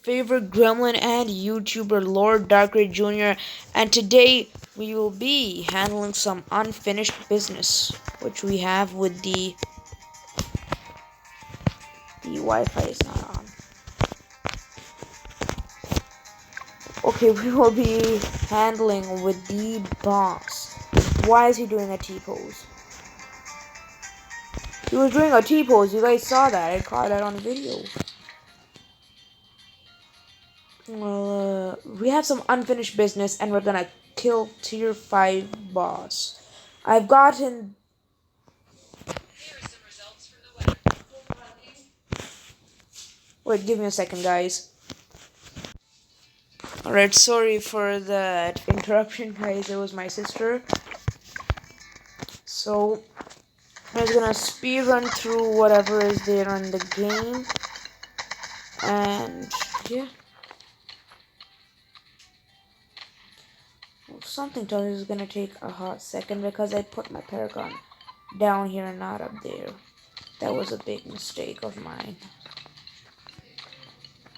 favorite gremlin and YouTuber Lord Darkrai Jr. And today we will be handling some unfinished business, which we have with the Wi-Fi is not on. Okay, we will be handling with the boss. Why is he doing a T-pose? He was doing a T-pose. You guys saw that. I caught that on video. Well, we have some unfinished business, and we're gonna kill tier 5 boss. I've gotten. Wait, give me a second, guys. Alright, sorry for that interruption, guys. It was my sister. So, I'm just gonna speed run through whatever is there in the game. And, yeah. Well, something tells me it's gonna take a hot second because I put my Paragon down here and not up there. That was a big mistake of mine.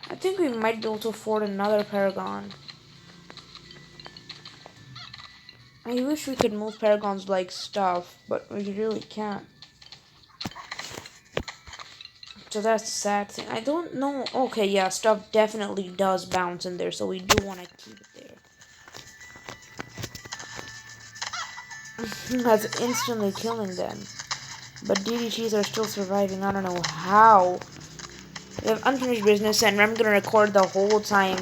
I think we might be able to afford another Paragon. I wish we could move Paragons like stuff, but we really can't. So that's the sad thing. I don't know. Okay, yeah, stuff definitely does bounce in there, so we do want to keep it there. That's instantly killing them. But DDTs are still surviving. I don't know how. We have unfinished business, and I'm gonna record the whole time.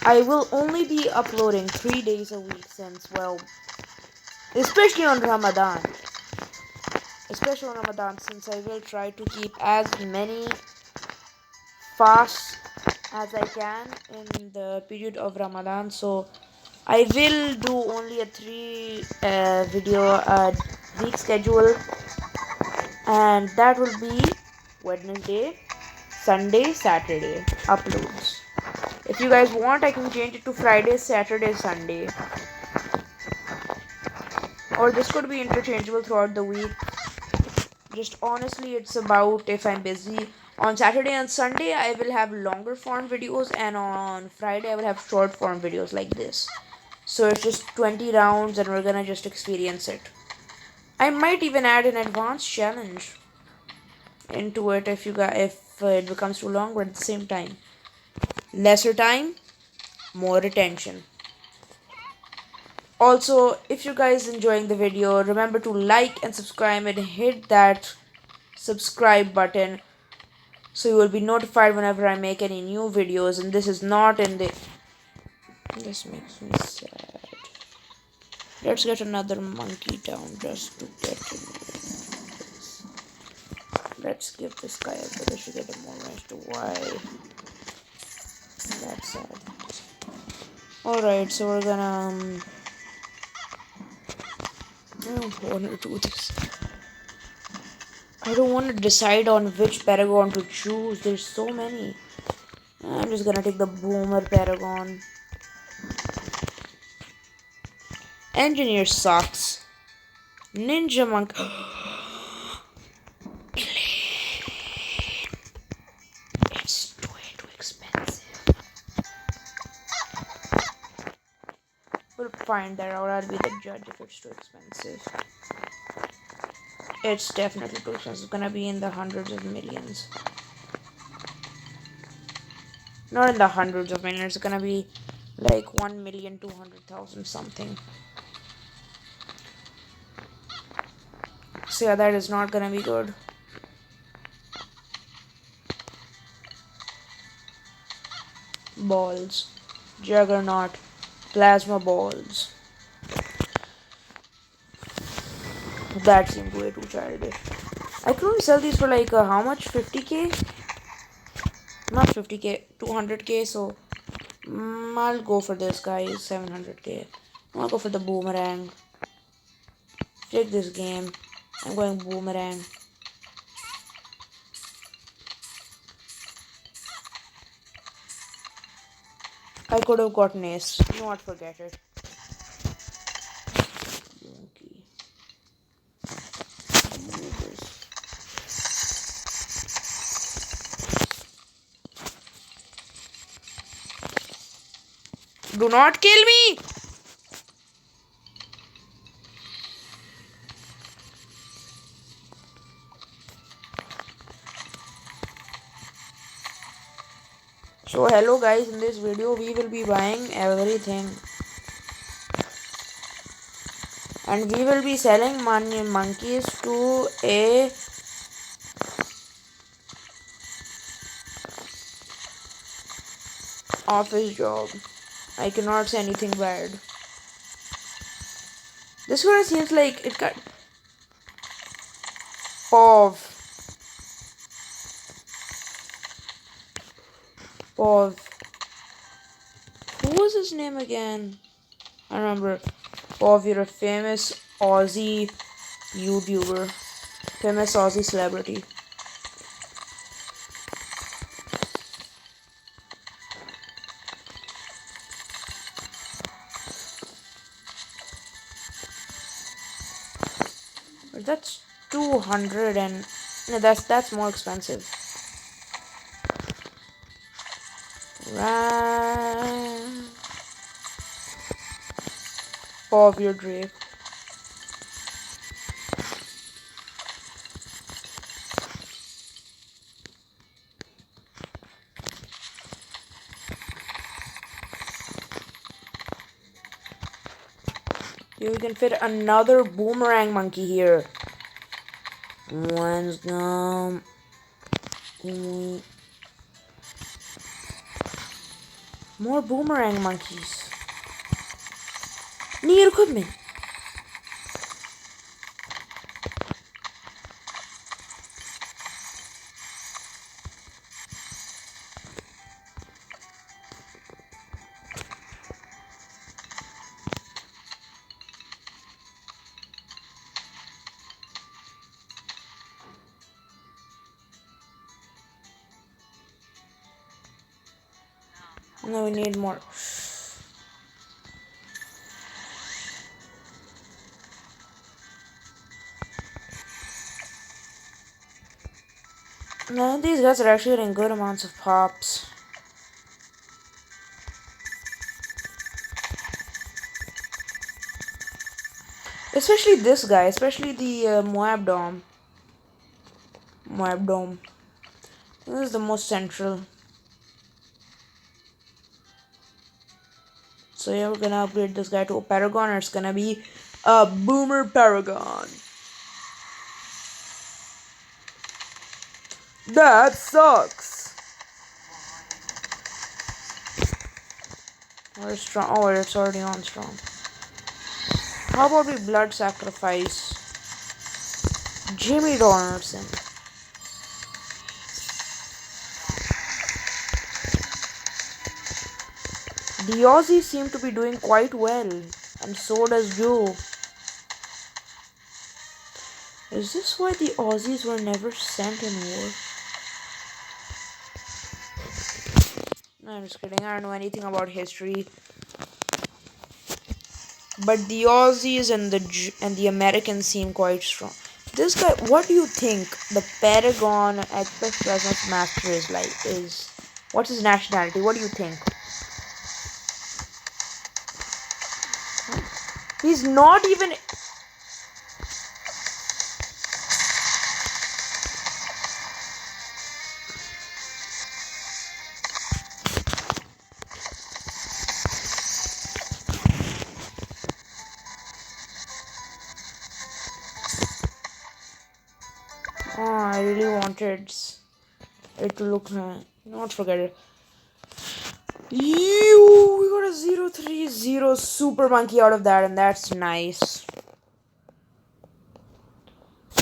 I will only be uploading 3 days a week since, well, especially on Ramadan. Especially on Ramadan, since I will try to keep as many fasts as I can in the period of Ramadan. So I will do only a 3 video week schedule, and that will be Wednesday, Sunday, Saturday uploads. If you guys want, I can change it to Friday, Saturday, Sunday. Or this could be interchangeable throughout the week. Just honestly, it's about if I'm busy. On Saturday and Sunday, I will have longer form videos, and on Friday, I will have short form videos like this. So it's just 20 rounds, and we're gonna just experience it. I might even add an advanced challenge into it if it becomes too long, but at the same time, lesser time, more attention. Also, if you guys enjoying the video, remember to like and subscribe and hit that subscribe button so you will be notified whenever I make any new videos. And this is not in the. This makes me sad. Let's get another monkey down just to get him. Let's give this guy a village to get him more as to why. That's sad. Alright, so we're gonna. I don't want to do this. I don't want to decide on which Paragon to choose. There's so many. I'm just gonna take the Boomer Paragon. Engineer sucks. Ninja Monk. It's way too expensive. We'll find that out. I'll be the judge if it's too expensive. It's definitely too expensive. It's gonna be in the hundreds of millions. Not in the hundreds of millions. It's gonna be like 1,200,000 something. So yeah, that is not gonna be good. Balls. Juggernaut. Plasma balls. That seemed way too childish. I could only sell these for like how much? 50k? Not 50k, 200k. So I'll go for this guy, 700k. I'll go for the boomerang. Take this game. I'm going boomerang. I could have gotten ace. You know what? Forget it. Monkey. Do not kill me! So hello guys, in this video we will be buying everything. And we will be selling monkeys to a office job. I cannot say anything bad. This one seems like it got Pov. Pov. Who was his name again? I remember. Pov, you're a famous Aussie YouTuber. Famous Aussie celebrity. But that's 200 and no, that's more expensive. Right. Pov, your Drake. You can fit another boomerang monkey here. Let's go. More boomerang monkeys. Need equipment. No, we need more. None of these guys are actually getting good amounts of pops. Especially this guy, especially the Moab Dome. Moab Dome. This is the most central. So yeah, we're gonna upgrade this guy to a Paragon, or it's gonna be a Boomer Paragon. That sucks. Where's strong? Oh, it's already on strong. How about we blood sacrifice Jimmy Donaldson? The Aussies seem to be doing quite well, and so does Joe. Is this why the Aussies were never sent in war? No, I'm just kidding. I don't know anything about history. But the Aussies and the Americans seem quite strong. This guy, what do you think the Paragon Express Master is like? What's his nationality? What do you think? He's not even. Oh, I really wanted it to look. Not forget it. We got a 030 super monkey out of that, and that's nice.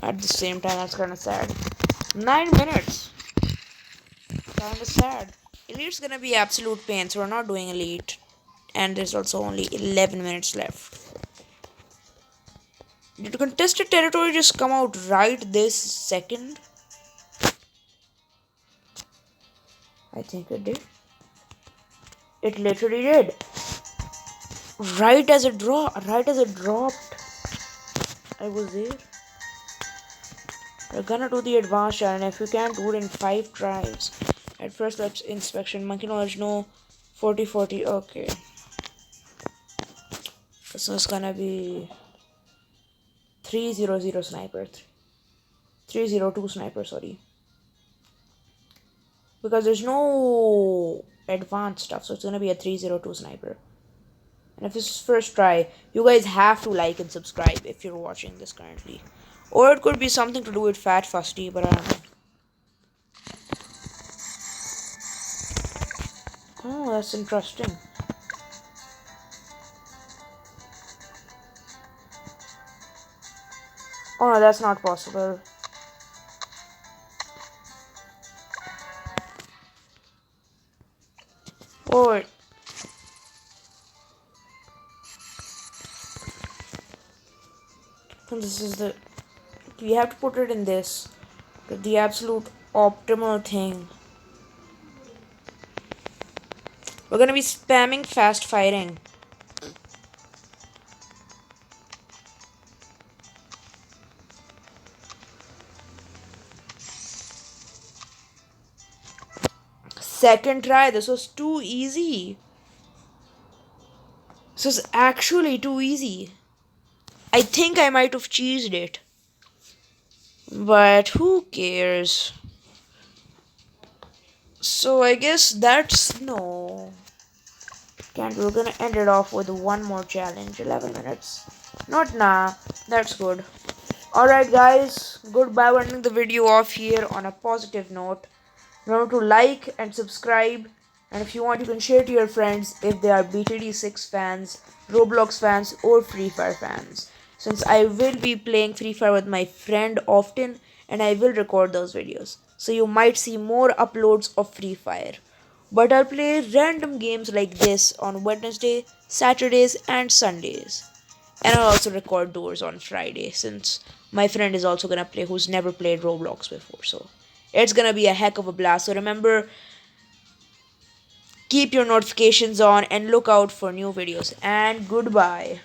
At the same time, that's kind of sad. 9 minutes. Kind of sad. Elite's gonna be absolute pain, so we're not doing Elite. And there's also only 11 minutes left. Did contested territory just come out right this second? I think it did. It literally did. Right as it dropped, I was there. We're gonna do the advanced challenge. If you can't do it in 5 tries. At first, let's inspection. Monkey knowledge, no. 40-40, okay. So it's gonna be 300 sniper. 302 sniper, sorry. Because there's no advanced stuff, so it's gonna be a 302 sniper. And if this is first try, you guys have to like and subscribe if you're watching this currently. Or it could be something to do with Fat Fusty, but I don't know. Oh, that's interesting. Oh no, that's not possible. Oh, this is the. We have to put it in this. The absolute optimal thing. We're gonna be spamming fast firing. Second try, this was too easy. This was actually too easy. I think I might have cheesed it. But who cares? So I guess that's no. Can't we're gonna end it off with one more challenge. 11 minutes. Not nah. That's good. Alright guys, goodbye. We're ending the video off here on a positive note. Remember to like and subscribe, and if you want you can share to your friends if they are BTD6 fans, Roblox fans or Free Fire fans. Since I will be playing Free Fire with my friend often and I will record those videos. So you might see more uploads of Free Fire. But I'll play random games like this on Wednesday, Saturdays and Sundays. And I'll also record those on Friday since my friend is also gonna play who's never played Roblox before. So it's gonna be a heck of a blast. So remember, keep your notifications on and look out for new videos. And goodbye.